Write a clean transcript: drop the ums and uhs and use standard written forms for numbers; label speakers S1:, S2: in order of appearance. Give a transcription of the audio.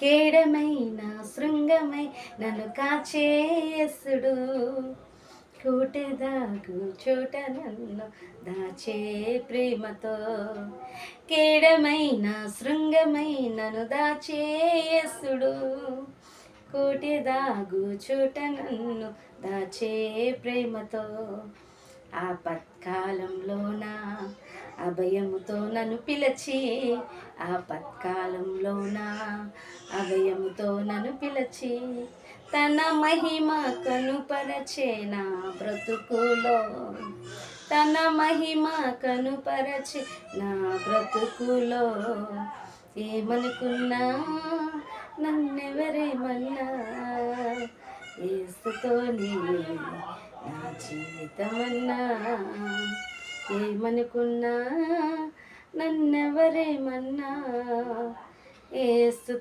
S1: కేడమైన శృంగమై నన్ను కాచే యేసుడు, కూటెదాగు చోట నన్ను దాచే ప్రేమతో. కేడమైన శృంగమై నన్ను దాచే యేసుడు, కూటెదాగు చోట నన్ను దాచే ప్రేమతో. ఆపత్కాలంలోన అభయముతో నన్ను పిలిచి, ఆపత్కాలంలోన అభయముతో నన్ను పిలిచి, తన మహిమ కనుపరచే నా బ్రతుకులో, తన మహిమ కనుపరచే నా బ్రతుకులో. ఏమనుకున్నా నన్నెవరేమన్నా, యేసుతోనే నా జీవితమన్నా. ఏమనుకున్నా నన్నెవరేమన్నా, యేసుతో